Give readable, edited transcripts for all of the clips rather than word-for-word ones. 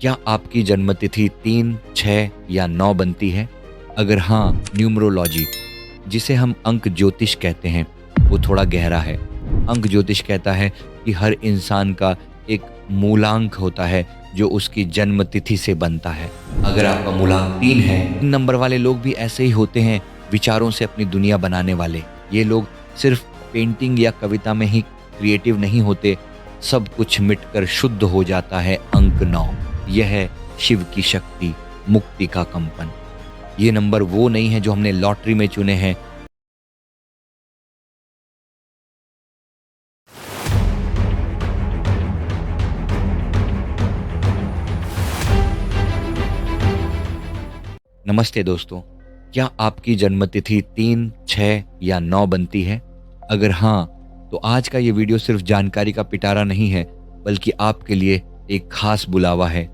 क्या आपकी जन्मतिथि 3, 6 या 9 बनती है? अगर हाँ, न्यूमरोलॉजी जिसे हम अंक ज्योतिष कहते हैं, वो थोड़ा गहरा है। अंक ज्योतिष कहता है कि हर इंसान का एक मूलांक होता है जो उसकी जन्म तिथि से बनता है। अगर आपका मूलांक 3 है, 3 नंबर वाले लोग भी ऐसे ही होते हैं, विचारों से अपनी दुनिया बनाने वाले। ये लोग सिर्फ पेंटिंग या कविता में ही क्रिएटिव नहीं होते, सब कुछ मिटकर शुद्ध हो जाता है अंक 9। यह है शिव की शक्ति, मुक्ति का कंपन। ये नंबर वो नहीं है जो हमने लॉटरी में चुने हैं। नमस्ते दोस्तों, क्या आपकी जन्मतिथि 3, 6 या 9 बनती है? अगर हाँ, तो आज का ये वीडियो सिर्फ जानकारी का पिटारा नहीं है, बल्कि आपके लिए एक खास बुलावा है।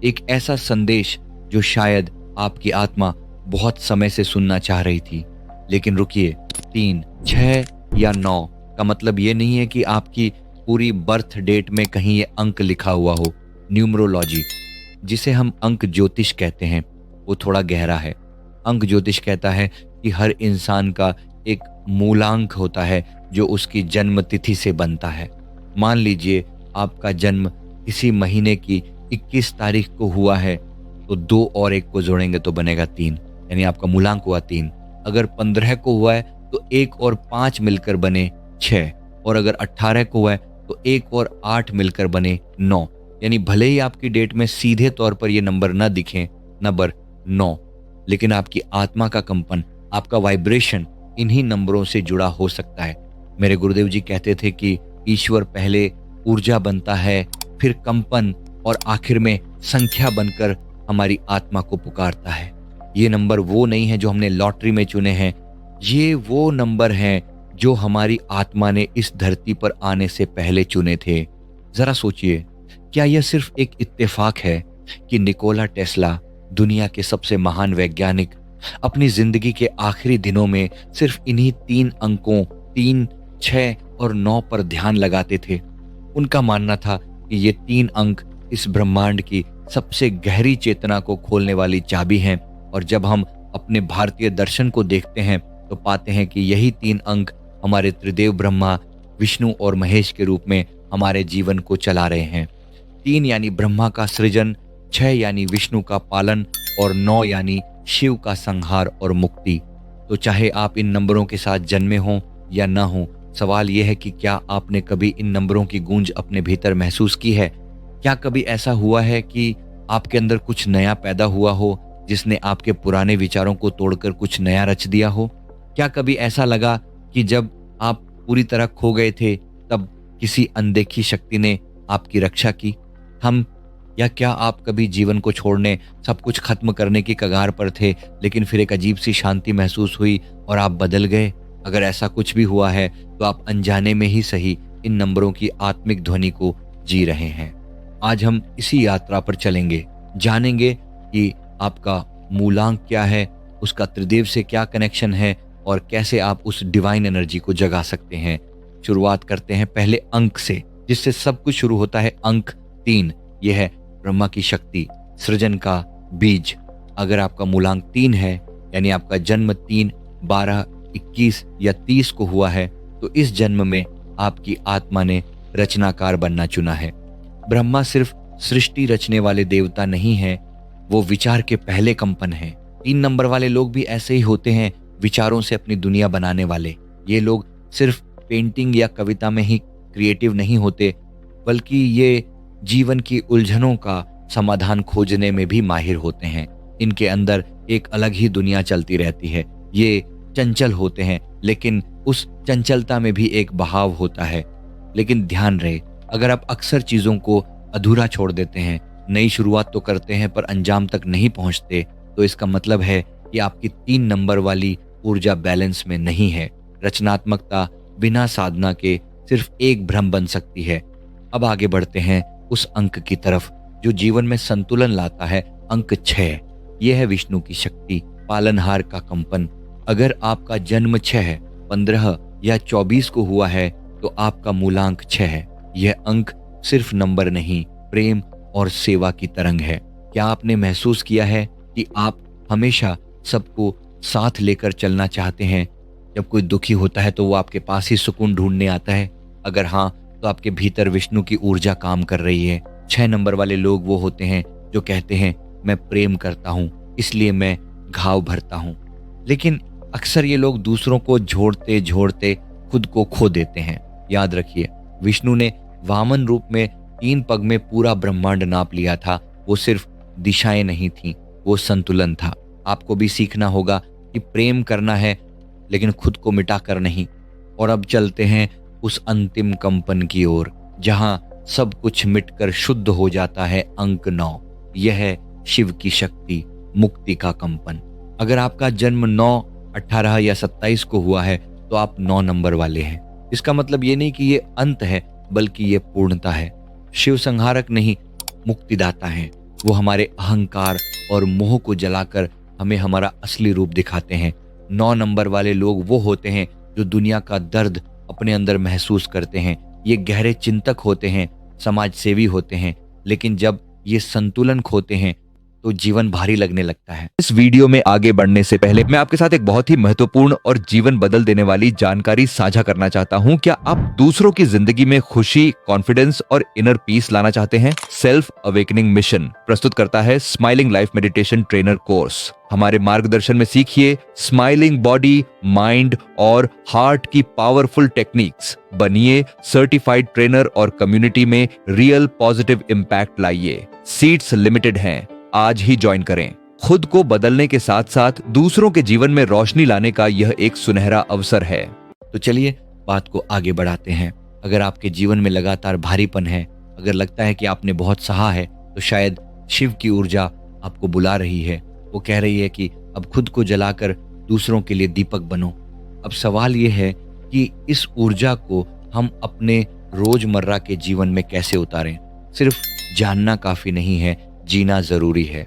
एक ऐसा संदेश जो शायद आपकी आत्मा बहुत समय से सुनना चाह रही थी। लेकिन रुकिए, 3, 6 या 9 का मतलब ये नहीं है कि आपकी पूरी बर्थ डेट में कहीं ये अंक लिखा हुआ हो। न्यूमरोलॉजी जिसे हम अंक ज्योतिष कहते हैं, वो थोड़ा गहरा है। अंक ज्योतिष कहता है कि हर इंसान का एक मूलांक होता है जो उसकी जन्म तिथि से बनता है। मान लीजिए आपका जन्म इसी महीने की 21 तारीख को हुआ है, तो 2 और 1 को जोड़ेंगे तो बनेगा 3, यानी आपका मूलांक हुआ 3। अगर 15 को हुआ है तो 1 और 5 मिलकर बने 6, और अगर 18 को हुआ है तो 1 और 8 मिलकर बने 9। यानी भले ही आपकी डेट में सीधे तौर पर ये नंबर न दिखें, नंबर 9, लेकिन आपकी आत्मा का कंपन, आपका वाइब्रेशन इन्हीं नंबरों से जुड़ा हो सकता है। मेरे गुरुदेव जी कहते थे कि ईश्वर पहले ऊर्जा बनता है, फिर कंपन, और आखिर में संख्या बनकर हमारी आत्मा को पुकारता है। ये नंबर वो नहीं है जो हमने लॉटरी में चुने हैं, ये वो नंबर हैं जो हमारी आत्मा ने इस धरती पर आने से पहले चुने थे। जरा सोचिए, क्या यह सिर्फ एक इत्तेफाक है कि निकोला टेस्ला, दुनिया के सबसे महान वैज्ञानिक, अपनी जिंदगी के आखिरी दिनों में सिर्फ इन्हीं 3 अंकों 3, 6 और 9 पर ध्यान लगाते थे। उनका मानना था कि ये 3 अंक इस ब्रह्मांड की सबसे गहरी चेतना को खोलने वाली चाबी हैं, और जब हम अपने भारतीय दर्शन को देखते हैं तो पाते हैं कि यही 3 अंक हमारे त्रिदेव ब्रह्मा, विष्णु और महेश के रूप में हमारे जीवन को चला रहे हैं। 3 यानी ब्रह्मा का सृजन, 6 यानी विष्णु का पालन, और 9 यानी शिव का संहार और मुक्ति। तो चाहे आप इन नंबरों के साथ जन्मे हों या ना हों, सवाल यह है कि क्या आपने कभी इन नंबरों की गूंज अपने भीतर महसूस की है? क्या कभी ऐसा हुआ है कि आपके अंदर कुछ नया पैदा हुआ हो, जिसने आपके पुराने विचारों को तोड़कर कुछ नया रच दिया हो? क्या कभी ऐसा लगा कि जब आप पूरी तरह खो गए थे, तब किसी अनदेखी शक्ति ने आपकी रक्षा की? या क्या आप कभी जीवन को छोड़ने, सब कुछ खत्म करने की कगार पर थे, लेकिन फिर एक अजीब सी शांति महसूस हुई और आप बदल गए? अगर ऐसा कुछ भी हुआ है तो आप अनजाने में ही सही इन नंबरों की आत्मिक ध्वनि को जी रहे हैं। आज हम इसी यात्रा पर चलेंगे, जानेंगे कि आपका मूलांक क्या है, उसका त्रिदेव से क्या कनेक्शन है, और कैसे आप उस डिवाइन एनर्जी को जगा सकते हैं। शुरुआत करते हैं पहले अंक से, जिससे सब कुछ शुरू होता है। अंक 3, यह है ब्रह्मा की शक्ति, सृजन का बीज। अगर आपका मूलांक 3 है, यानी आपका जन्म 3, 12, 21 या 30 को हुआ है, तो इस जन्म में आपकी आत्मा ने रचनाकार बनना चुना है। ब्रह्मा सिर्फ सृष्टि रचने वाले देवता नहीं है, वो विचार के पहले कंपन है। 3 नंबर वाले लोग भी ऐसे ही होते हैं, विचारों से अपनी दुनिया बनाने वाले। ये लोग सिर्फ पेंटिंग या कविता में ही क्रिएटिव नहीं होते, बल्कि ये जीवन की उलझनों का समाधान खोजने में भी माहिर होते हैं। इनके अंदर एक अलग ही दुनिया चलती रहती है। ये चंचल होते हैं, लेकिन उस चंचलता में भी एक बहाव होता है। लेकिन ध्यान रहे, अगर आप अक्सर चीजों को अधूरा छोड़ देते हैं, नई शुरुआत तो करते हैं पर अंजाम तक नहीं पहुंचते, तो इसका मतलब है कि आपकी 3 नंबर वाली ऊर्जा बैलेंस में नहीं है। रचनात्मकता बिना साधना के सिर्फ एक भ्रम बन सकती है। अब आगे बढ़ते हैं उस अंक की तरफ जो जीवन में संतुलन लाता है। अंक 6, यह है विष्णु की शक्ति, पालनहार का कंपन। अगर आपका जन्म 6, 15 या 24 को हुआ है, तो आपका मूलांक 6 है। यह अंक सिर्फ नंबर नहीं, प्रेम, और सेवा की तरंग है। क्या आपने महसूस किया है कि आप हमेशा सबको साथ लेकर चलना चाहते हैं? जब कोई दुखी होता है तो वो आपके पास ही सुकून ढूंढने आता है? अगर हाँ, तो आपके भीतर विष्णु की ऊर्जा काम कर रही है। 6 नंबर वाले लोग वो होते हैं जो कहते हैं मैं प्रेम करता हूँ इसलिए मैं घाव भरता हूँ, लेकिन अक्सर ये लोग दूसरों को जोड़ते जोड़ते खुद को खो देते हैं। याद रखिए, विष्णु ने वामन रूप में 3 पग में पूरा ब्रह्मांड नाप लिया था। वो सिर्फ दिशाएं नहीं थी, वो संतुलन था। आपको भी सीखना होगा कि प्रेम करना है लेकिन खुद को मिटाकर नहीं। और अब चलते हैं उस अंतिम कंपन की ओर जहां सब कुछ मिटकर शुद्ध हो जाता है। अंक 9, यह है शिव की शक्ति, मुक्ति का कंपन। अगर आपका जन्म 9, 18 या 27 को हुआ है तो आप 9 नंबर वाले हैं। इसका मतलब ये नहीं कि ये अंत है, बल्कि ये पूर्णता है। शिव संहारक नहीं, मुक्तिदाता है। वो हमारे अहंकार और मोह को जलाकर हमें हमारा असली रूप दिखाते हैं। 9 नंबर वाले लोग वो होते हैं जो दुनिया का दर्द अपने अंदर महसूस करते हैं। ये गहरे चिंतक होते हैं, समाज सेवी होते हैं, लेकिन जब ये संतुलन खोते हैं तो जीवन भारी लगने लगता है। इस वीडियो में आगे बढ़ने से पहले मैं आपके साथ एक बहुत ही महत्वपूर्ण और जीवन बदल देने वाली जानकारी साझा करना चाहता हूं। क्या आप दूसरों की जिंदगी में खुशी, कॉन्फिडेंस और इनर पीस लाना चाहते हैं? सेल्फ अवेकनिंग मिशन प्रस्तुत करता है smiling life meditation trainer course. हमारे मार्गदर्शन में सीखिए स्माइलिंग बॉडी, माइंड और हार्ट की पावरफुल टेक्निक्स। बनिए सर्टिफाइड ट्रेनर और कम्युनिटी में रियल पॉजिटिव इंपैक्ट लाइए। सीट्स लिमिटेड हैं, आज ही ज्वाइन करें। खुद को बदलने के साथ साथ दूसरों के जीवन में रोशनी लाने का यह एक सुनहरा अवसर है। तो चलिए बात को आगे बढ़ाते हैं। अगर आपके जीवन में लगातार भारीपन है, अगर लगता है कि आपने बहुत सहा है, तो शायद शिव की ऊर्जा आपको बुला रही है। वो कह रही है कि अब खुद को जलाकर दूसरों के लिए दीपक बनो। अब सवाल ये है कि इस ऊर्जा को हम अपने रोजमर्रा के जीवन में कैसे उतारें। सिर्फ जानना काफी नहीं है, जीना जरूरी है।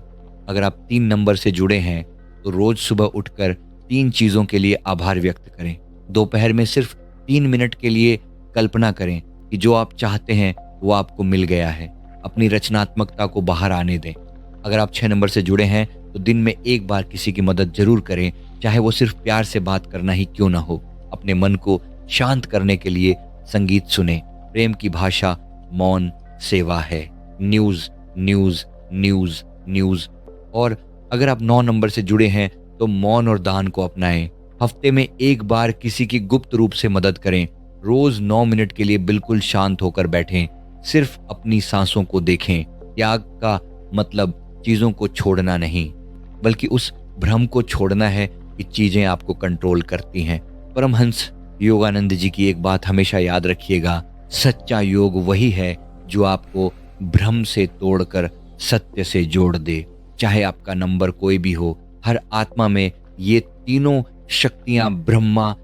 अगर आप 3 नंबर से जुड़े हैं तो रोज सुबह उठकर 3 चीजों के लिए आभार व्यक्त करें। दोपहर में सिर्फ 3 मिनट के लिए कल्पना करें कि जो आप चाहते हैं वो आपको मिल गया है। अपनी रचनात्मकता को बाहर आने दें। अगर आप 6 नंबर से जुड़े हैं तो दिन में एक बार किसी की मदद जरूर करें, चाहे वो सिर्फ प्यार से बात करना ही क्यों ना हो। अपने मन को शांत करने के लिए संगीत सुने। प्रेम की भाषा मौन सेवा है। News news news news. और अगर आप 9 नंबर से जुड़े हैं तो मौन और दान को अपनाएं। हफ्ते में एक बार किसी की गुप्त रूप से मदद करें। रोज 9 मिनट के लिए बिल्कुल शांत होकर बैठें, सिर्फ अपनी सांसों को देखें। त्याग का मतलब चीजों को छोड़ना नहीं, बल्कि उस भ्रम को छोड़ना है कि चीजें आपको कंट्रोल करती हैं। परमहंस योगानंद जी की एक बात हमेशा याद रखिएगा, सच्चा योग वही है जो आपको भ्रम से तोड़कर सत्य से जोड़ दे। चाहे आपका नंबर कोई भी हो, हर आत्मा में ये तीनों शक्तियां ब्रह्मा,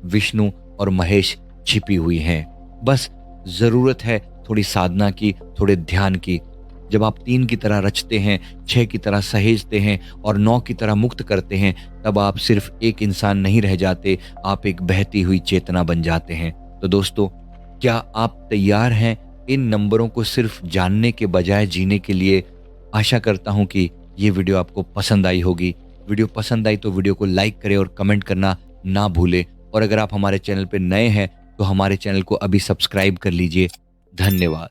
विष्णु और महेश छिपी हुई हैं। बस जरूरत है थोड़ी साधना की, थोड़े ध्यान की। जब आप 3 की तरह रचते हैं, 6 की तरह सहेजते हैं और 9 की तरह मुक्त करते हैं, तब आप सिर्फ एक इंसान नहीं रह जाते, आप एक बहती हुई चेतना बन जाते हैं। तो दोस्तों, क्या आप तैयार हैं इन नंबरों को सिर्फ जानने के बजाय जीने के लिए? आशा करता हूं कि ये वीडियो आपको पसंद आई होगी। वीडियो पसंद आई तो वीडियो को लाइक करें और कमेंट करना ना भूलें। और अगर आप हमारे चैनल पर नए हैं तो हमारे चैनल को अभी सब्सक्राइब कर लीजिए। धन्यवाद।